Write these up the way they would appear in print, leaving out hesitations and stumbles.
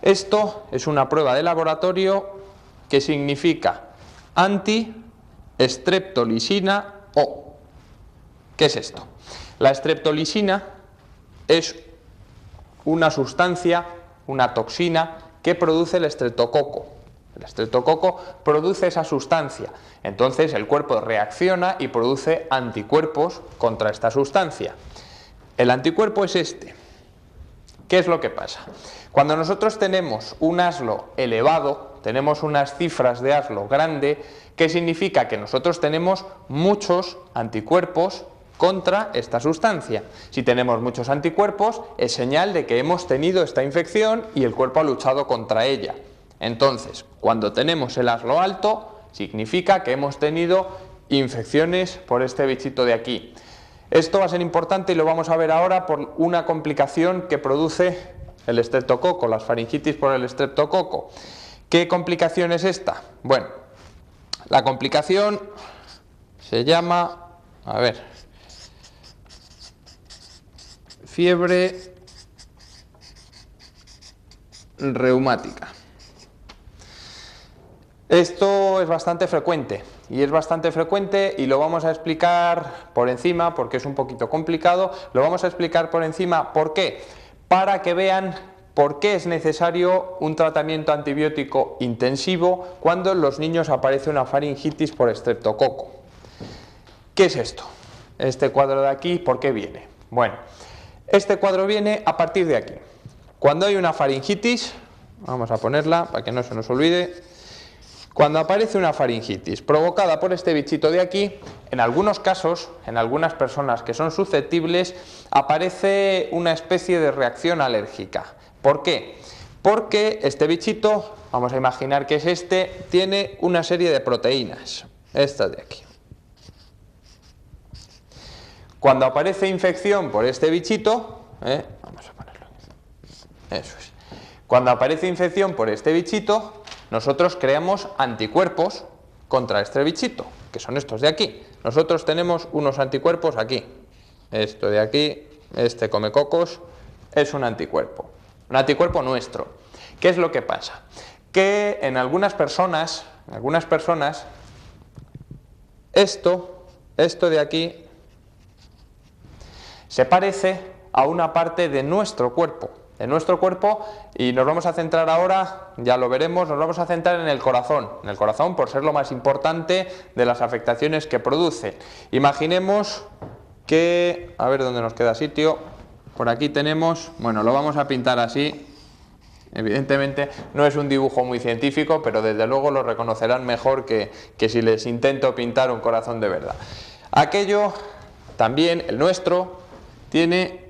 Esto es una prueba de laboratorio que significa anti-streptolisina O. ¿Qué es esto? La streptolisina es una sustancia, una toxina que produce el estreptococo. El estreptococo produce esa sustancia, entonces el cuerpo reacciona y produce anticuerpos contra esta sustancia. El anticuerpo es este. ¿Qué es lo que pasa? Cuando nosotros tenemos un ASLO elevado, tenemos unas cifras de ASLO grande, ¿qué significa? Que nosotros tenemos muchos anticuerpos contra esta sustancia. Si tenemos muchos anticuerpos, es señal de que hemos tenido esta infección y el cuerpo ha luchado contra ella. Entonces, cuando tenemos el ASLO alto, significa que hemos tenido infecciones por este bichito de aquí. Esto va a ser importante y lo vamos a ver ahora por una complicación que produce el estreptococo, las faringitis por el estreptococo. ¿Qué complicación es esta? Bueno, la complicación se llama, fiebre reumática. Esto es bastante frecuente y lo vamos a explicar por encima porque es un poquito complicado. Lo vamos a explicar por encima, ¿por qué? Para que vean por qué es necesario un tratamiento antibiótico intensivo cuando en los niños aparece una faringitis por estreptococo. ¿Qué es esto? Este cuadro de aquí, ¿por qué viene? Bueno, este cuadro viene a partir de aquí. Cuando hay una faringitis, vamos a ponerla para que no se nos olvide. Cuando aparece una faringitis provocada por este bichito de aquí, en algunos casos, en algunas personas que son susceptibles, aparece una especie de reacción alérgica. ¿Por qué? Porque este bichito, vamos a imaginar que es este, tiene una serie de proteínas, estas de aquí. Cuando aparece infección por este bichito, vamos a ponerlo, eso es. Cuando aparece infección por este bichito, nosotros creamos anticuerpos contra este bichito, que son estos de aquí. Nosotros tenemos unos anticuerpos aquí. Esto de aquí, este comecocos, es un anticuerpo nuestro. ¿Qué es lo que pasa? Que en algunas personas, esto de aquí, se parece a una parte de nuestro cuerpo. Y nos vamos a centrar ahora, ya lo veremos, nos vamos a centrar en el corazón por ser lo más importante de las afectaciones que produce. Imaginemos que, a ver dónde nos queda sitio, por aquí tenemos, bueno, lo vamos a pintar así, evidentemente no es un dibujo muy científico, pero desde luego lo reconocerán mejor que si les intento pintar un corazón de verdad. Aquello, también el nuestro, tiene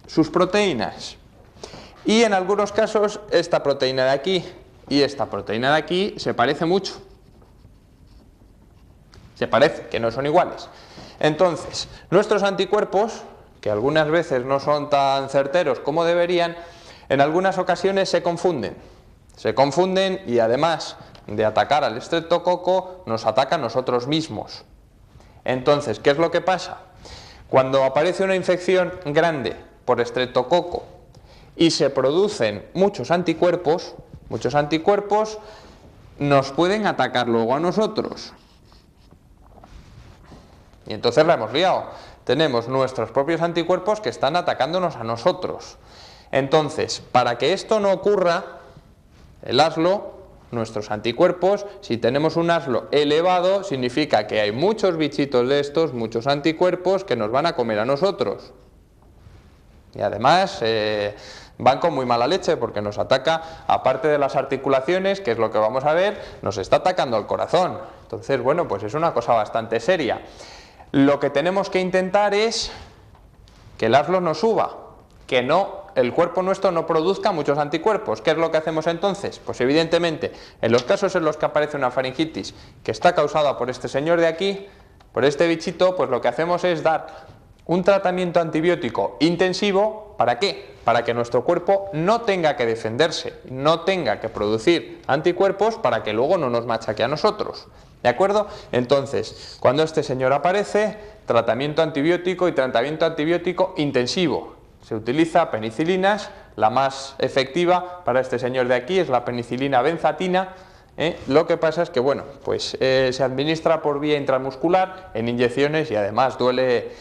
sus proteínas y en algunos casos esta proteína de aquí y esta proteína de aquí se parece mucho, que no son iguales. Entonces nuestros anticuerpos, que algunas veces no son tan certeros como deberían, en algunas ocasiones se confunden y además de atacar al estreptococo nos atacan nosotros mismos. Entonces, ¿qué es lo que pasa? Cuando aparece una infección grande por estreptococo y se producen muchos anticuerpos nos pueden atacar luego a nosotros. Y entonces la hemos liado. Tenemos nuestros propios anticuerpos que están atacándonos a nosotros. Entonces, para que esto no ocurra, el ASLO, nuestros anticuerpos, si tenemos un ASLO elevado, significa que hay muchos bichitos de estos, muchos anticuerpos que nos van a comer a nosotros. Y además van con muy mala leche porque nos ataca, aparte de las articulaciones, que es lo que vamos a ver, nos está atacando al corazón. Entonces, bueno, pues es una cosa bastante seria. Lo que tenemos que intentar es que el ASLO no suba, que el cuerpo nuestro no produzca muchos anticuerpos. ¿Qué es lo que hacemos entonces? Pues evidentemente, en los casos en los que aparece una faringitis que está causada por este señor de aquí, por este bichito, pues lo que hacemos es dar un tratamiento antibiótico intensivo. ¿Para qué? Para que nuestro cuerpo no tenga que defenderse, no tenga que producir anticuerpos para que luego no nos machaque a nosotros. ¿De acuerdo? Entonces, cuando este señor aparece, tratamiento antibiótico y tratamiento antibiótico intensivo. Se utiliza penicilinas La más efectiva para este señor de aquí es la penicilina benzatina. Lo que pasa es que, bueno, pues se administra por vía intramuscular en inyecciones y además duele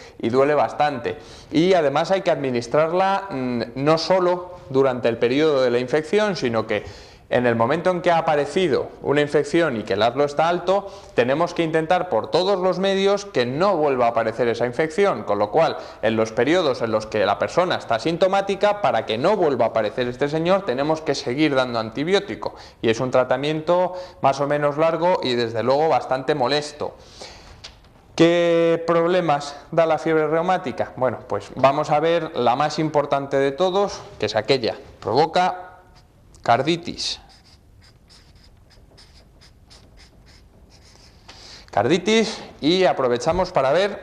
bastante. Y además hay que administrarla no solo durante el periodo de la infección, sino que en el momento en que ha aparecido una infección y que el ADLO está alto, tenemos que intentar por todos los medios que no vuelva a aparecer esa infección, con lo cual en los periodos en los que la persona está asintomática, para que no vuelva a aparecer este señor, tenemos que seguir dando antibiótico, y es un tratamiento más o menos largo y desde luego bastante molesto. ¿Qué problemas da la fiebre reumática? Bueno, pues vamos a ver la más importante de todos, que es aquella que provoca carditis. Carditis, y aprovechamos para ver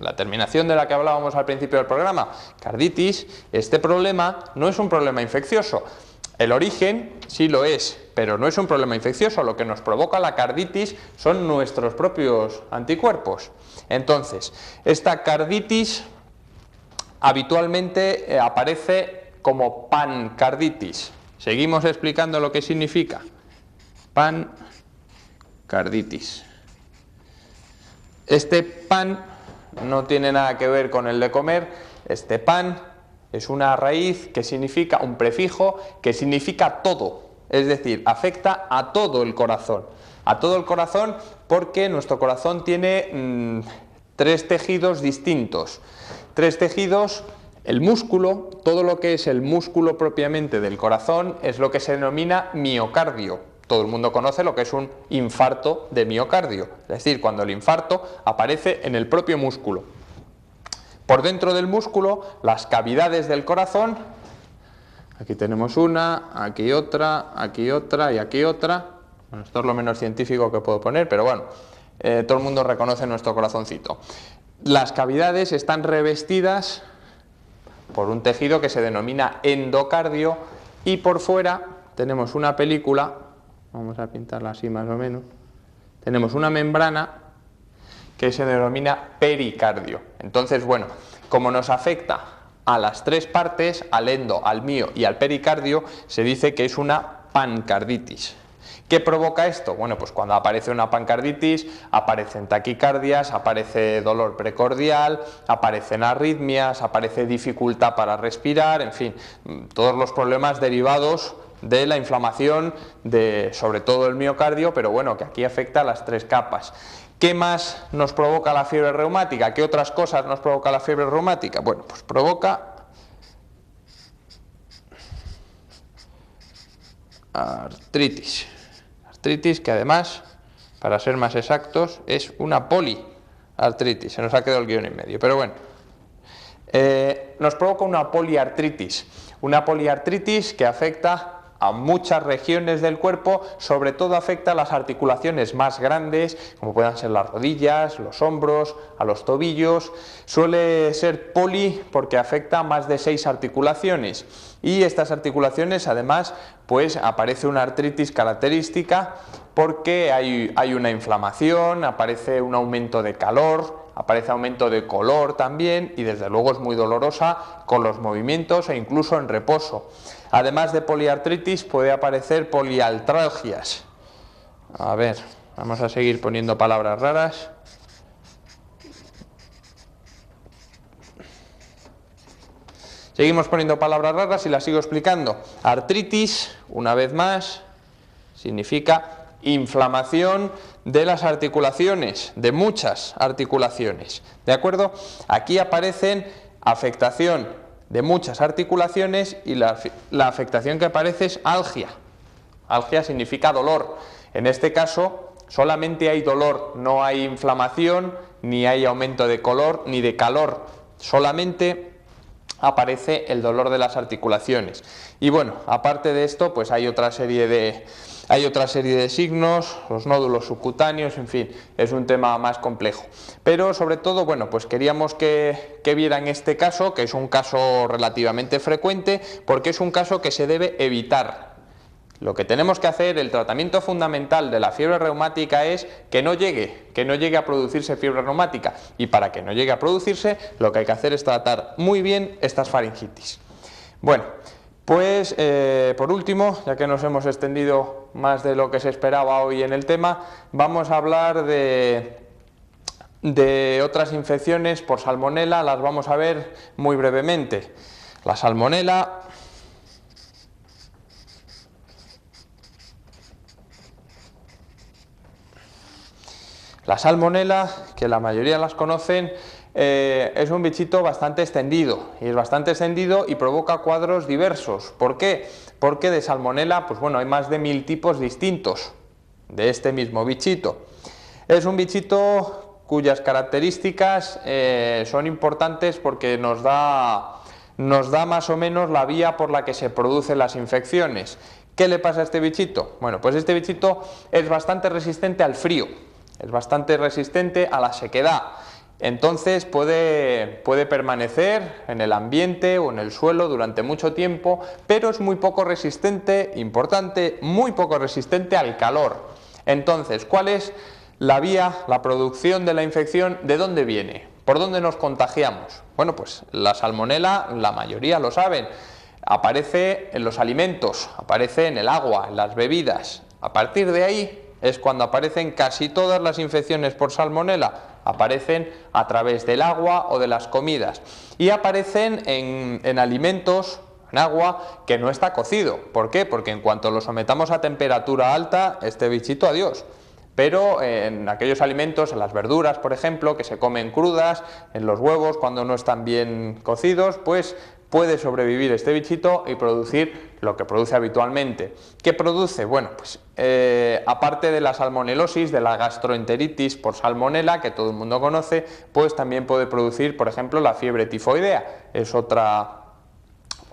la terminación de la que hablábamos al principio del programa. Carditis, este problema no es un problema infeccioso. El origen sí lo es, pero no es un problema infeccioso. Lo que nos provoca la carditis son nuestros propios anticuerpos. Entonces, esta carditis habitualmente aparece como pancarditis. Seguimos explicando lo que significa pancarditis. Este pan no tiene nada que ver con el de comer. Este pan es una raíz que significa, un prefijo que significa todo, es decir, afecta a todo el corazón. A todo el corazón, porque nuestro corazón tiene tres tejidos distintos. Tres tejidos. El músculo, todo lo que es el músculo propiamente del corazón, es lo que se denomina miocardio. Todo el mundo conoce lo que es un infarto de miocardio, es decir, cuando el infarto aparece en el propio músculo. Por dentro del músculo, las cavidades del corazón, aquí tenemos una, aquí otra y aquí otra. Bueno, esto es lo menos científico que puedo poner, pero bueno, todo el mundo reconoce nuestro corazoncito. Las cavidades están revestidas por un tejido que se denomina endocardio, y por fuera tenemos una película, vamos a pintarla así más o menos, tenemos una membrana que se denomina pericardio. Entonces, bueno, como nos afecta a las tres partes, al endo, al mio y al pericardio, se dice que es una pancarditis. ¿Qué provoca esto? Bueno, pues cuando aparece una pancarditis, aparecen taquicardias, aparece dolor precordial, aparecen arritmias, aparece dificultad para respirar, en fin, todos los problemas derivados de la inflamación de, sobre todo, el miocardio, pero bueno, que aquí afecta a las tres capas. ¿Qué más nos provoca la fiebre reumática? ¿Qué otras cosas nos provoca la fiebre reumática? Bueno, pues provoca artritis. Artritis que además, para ser más exactos, es una poliartritis. Se nos ha quedado el guión en medio, pero bueno. Nos provoca una poliartritis que afecta a muchas regiones del cuerpo, sobre todo afecta a las articulaciones más grandes, como puedan ser las rodillas, los hombros, a los tobillos. Suele ser poli porque afecta a más de 6 articulaciones, y estas articulaciones además pues aparece una artritis característica porque hay una inflamación, aparece un aumento de calor, aparece aumento de color también, y desde luego es muy dolorosa con los movimientos e incluso en reposo. Además de poliartritis puede aparecer poliartralgias. A ver, vamos a seguir poniendo palabras raras. Seguimos poniendo palabras raras y las sigo explicando. Artritis, una vez más, significa inflamación de las articulaciones, de muchas articulaciones. ¿De acuerdo? Aquí aparecen afectación de muchas articulaciones, y la afectación que aparece es algia. Algia significa dolor. En este caso solamente hay dolor, no hay inflamación, ni hay aumento de color ni de calor, solamente aparece el dolor de las articulaciones. Y bueno, aparte de esto, pues hay otra serie de signos, los nódulos subcutáneos, en fin, es un tema más complejo. Pero sobre todo, bueno, pues queríamos que vieran este caso, que es un caso relativamente frecuente, porque es un caso que se debe evitar. Lo que tenemos que hacer, el tratamiento fundamental de la fiebre reumática es que no llegue a producirse fiebre reumática, y para que no llegue a producirse, lo que hay que hacer es tratar muy bien estas faringitis. Bueno, pues por último, ya que nos hemos extendido más de lo que se esperaba hoy en el tema, vamos a hablar de otras infecciones por salmonela. Las vamos a ver muy brevemente. La salmonela que la mayoría las conocen, es un bichito bastante extendido, y provoca cuadros diversos. ¿Por qué? Porque de salmonela, pues bueno, hay más de 1000 tipos distintos de este mismo bichito. Es un bichito cuyas características son importantes porque nos da más o menos la vía por la que se producen las infecciones. ¿Qué le pasa a este bichito? Bueno, pues este bichito es bastante resistente al frío, es bastante resistente a la sequedad. Entonces puede permanecer en el ambiente o en el suelo durante mucho tiempo, pero es muy poco resistente, importante, muy poco resistente al calor. Entonces, ¿cuál es la vía, la producción de la infección? ¿De dónde viene? ¿Por dónde nos contagiamos? Bueno, pues la salmonela, la mayoría lo saben, aparece en los alimentos, aparece en el agua, en las bebidas. A partir de ahí es cuando aparecen casi todas las infecciones por salmonela. Aparecen a través del agua o de las comidas, y aparecen en alimentos, en agua que no está cocido. ¿Por qué? Porque en cuanto lo sometamos a temperatura alta, este bichito adiós. Pero en aquellos alimentos, en las verduras, por ejemplo, que se comen crudas, en los huevos cuando no están bien cocidos, pues puede sobrevivir este bichito y producir lo que produce habitualmente. ¿Qué produce? Bueno, pues aparte de la salmonelosis, de la gastroenteritis por salmonela, que todo el mundo conoce, pues también puede producir, por ejemplo, la fiebre tifoidea. Es otra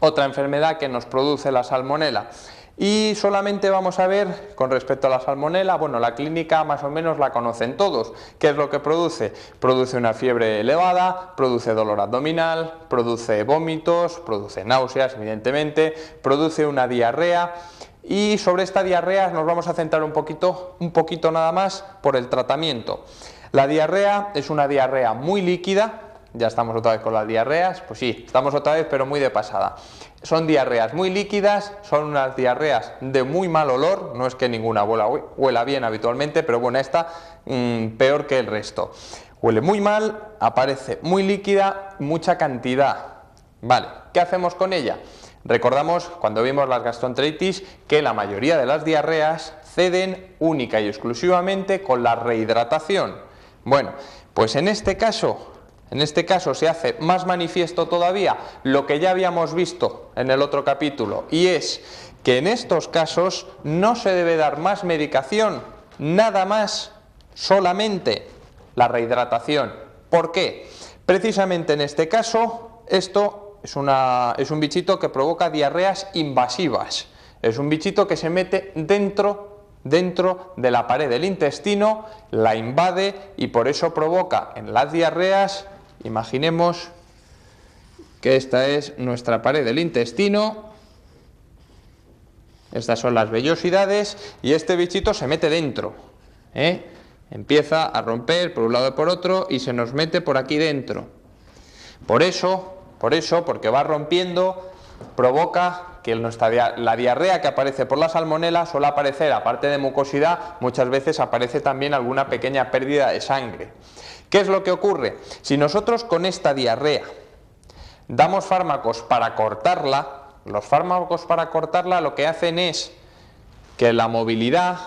enfermedad que nos produce la salmonela. Y solamente vamos a ver, con respecto a la salmonela, bueno, la clínica más o menos la conocen todos. ¿Qué es lo que produce? Produce una fiebre elevada, produce dolor abdominal, produce vómitos, produce náuseas, evidentemente, produce una diarrea. Y sobre esta diarrea nos vamos a centrar un poquito nada más por el tratamiento. La diarrea es una diarrea muy líquida. Ya estamos otra vez con las diarreas, pues sí, estamos otra vez, pero muy de pasada. Son diarreas muy líquidas, son unas diarreas de muy mal olor, no es que ninguna huela bien habitualmente, pero bueno, esta peor que el resto. Huele muy mal, aparece muy líquida, mucha cantidad. Vale, ¿qué hacemos con ella? Recordamos, cuando vimos las gastroenteritis, que la mayoría de las diarreas ceden única y exclusivamente con la rehidratación. Bueno, pues en este caso se hace más manifiesto todavía lo que ya habíamos visto en el otro capítulo, y es que en estos casos no se debe dar más medicación, nada más, solamente la rehidratación. ¿Por qué? Precisamente en este caso, esto es un bichito que provoca diarreas invasivas, es un bichito que se mete dentro de la pared del intestino, la invade y por eso provoca en las diarreas. Imaginemos que esta es nuestra pared del intestino, estas son las vellosidades y este bichito se mete dentro, empieza a romper por un lado y por otro y se nos mete por aquí dentro. Por eso, porque va rompiendo, provoca que la diarrea que aparece por la salmonela suele aparecer, aparte de mucosidad, muchas veces aparece también alguna pequeña pérdida de sangre. ¿Qué es lo que ocurre? Si nosotros con esta diarrea damos fármacos para cortarla, los fármacos para cortarla lo que hacen es que la movilidad,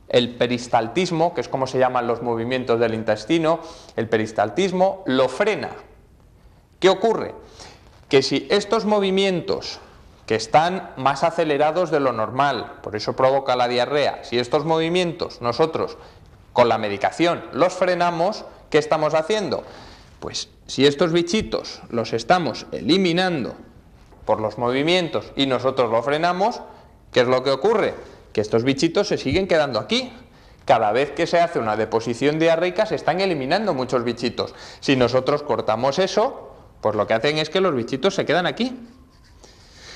el peristaltismo, que es como se llaman los movimientos del intestino, el peristaltismo lo frena. ¿Qué ocurre? Que si estos movimientos, que están más acelerados de lo normal, por eso provoca la diarrea, si estos movimientos nosotros con la medicación los frenamos, ¿qué estamos haciendo? Pues si estos bichitos los estamos eliminando por los movimientos y nosotros lo frenamos, ¿qué es lo que ocurre? Que estos bichitos se siguen quedando aquí. Cada vez que se hace una deposición diarreica se están eliminando muchos bichitos. Si nosotros cortamos eso, pues lo que hacen es que los bichitos se quedan aquí.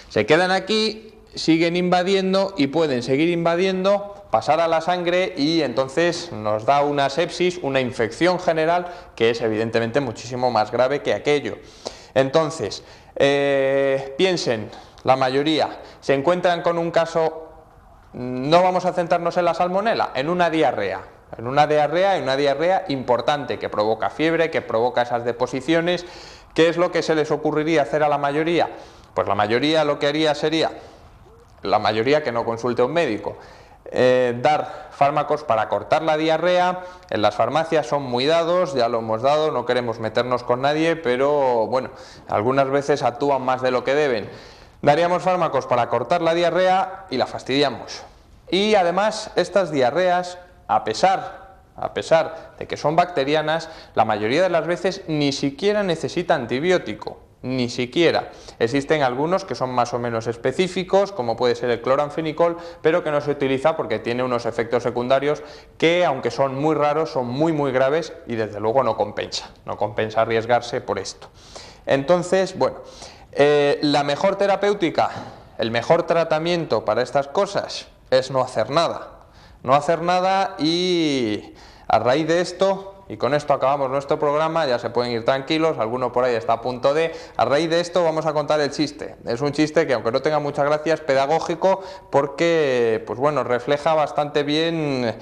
Se quedan aquí, siguen invadiendo y pueden seguir invadiendo, pasar a la sangre y entonces nos da una sepsis, una infección general que es evidentemente muchísimo más grave que aquello. Entonces, Piensen, la mayoría se encuentran con un caso, no vamos a centrarnos en la salmonela, en una diarrea. En una diarrea importante que provoca fiebre, que provoca esas deposiciones. ¿Qué es lo que se les ocurriría hacer a la mayoría? Pues la mayoría lo que haría sería, la mayoría que no consulte a un médico, dar fármacos para cortar la diarrea. En las farmacias son muy dados, ya lo hemos dado, no queremos meternos con nadie, pero bueno, algunas veces actúan más de lo que deben. Daríamos fármacos para cortar la diarrea y la fastidiamos. Y además estas diarreas, a pesar de que son bacterianas, la mayoría de las veces ni siquiera necesita antibiótico, ni siquiera. Existen algunos que son más o menos específicos, como puede ser el cloranfenicol, pero que no se utiliza porque tiene unos efectos secundarios que, aunque son muy raros, son muy graves y desde luego no compensa arriesgarse por esto. Entonces, bueno, la mejor terapéutica, el mejor tratamiento para estas cosas es no hacer nada. No hacer nada, y a raíz de esto, y con esto acabamos nuestro programa, ya se pueden ir tranquilos, alguno por ahí está a punto de... A raíz de esto vamos a contar el chiste. Es un chiste que, aunque no tenga mucha gracia, es pedagógico porque, pues bueno, refleja bastante bien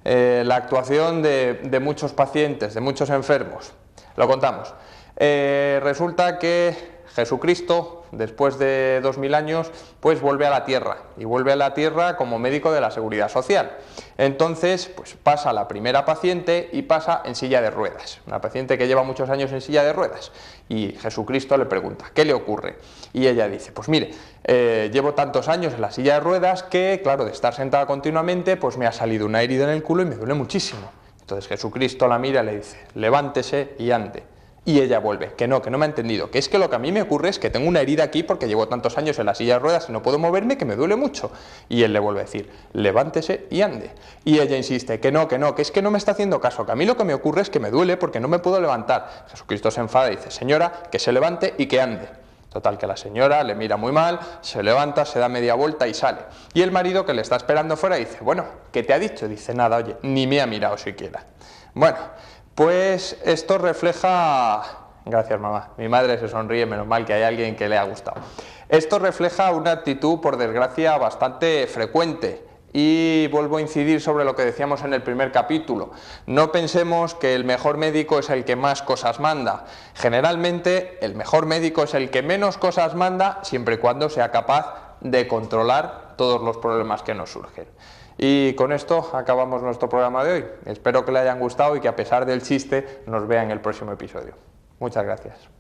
la actuación de muchos pacientes, de muchos enfermos. Lo contamos. Resulta que Jesucristo, después de 2000 años, pues vuelve a la tierra, y vuelve a la tierra como médico de la Seguridad Social. Entonces, pues pasa la primera paciente y pasa en silla de ruedas, una paciente que lleva muchos años en silla de ruedas, y Jesucristo le pregunta, ¿qué le ocurre? Y ella dice, pues mire, llevo tantos años en la silla de ruedas que, claro, de estar sentada continuamente, pues me ha salido una herida en el culo y me duele muchísimo. Entonces Jesucristo la mira y le dice, levántese y ande. Y ella vuelve, que no me ha entendido, que es que lo que a mí me ocurre es que tengo una herida aquí porque llevo tantos años en la silla de ruedas y no puedo moverme, que me duele mucho. Y él le vuelve a decir, levántese y ande. Y ella insiste, que es que no me está haciendo caso, que a mí lo que me ocurre es que me duele porque no me puedo levantar. Jesucristo se enfada y dice, señora, que se levante y que ande. Total, que la señora le mira muy mal, se levanta, se da media vuelta y sale. Y el marido, que le está esperando fuera, dice, bueno, ¿qué te ha dicho? Dice, nada, oye, ni me ha mirado siquiera. Bueno, pues esto refleja... Gracias, mamá. Mi madre se sonríe, menos mal que hay alguien que le ha gustado. Esto refleja una actitud, por desgracia, bastante frecuente. Y vuelvo a incidir sobre lo que decíamos en el primer capítulo. No pensemos que el mejor médico es el que más cosas manda. Generalmente, el mejor médico es el que menos cosas manda, siempre y cuando sea capaz de controlar todos los problemas que nos surgen. Y con esto acabamos nuestro programa de hoy. Espero que le hayan gustado y que, a pesar del chiste, nos vean en el próximo episodio. Muchas gracias.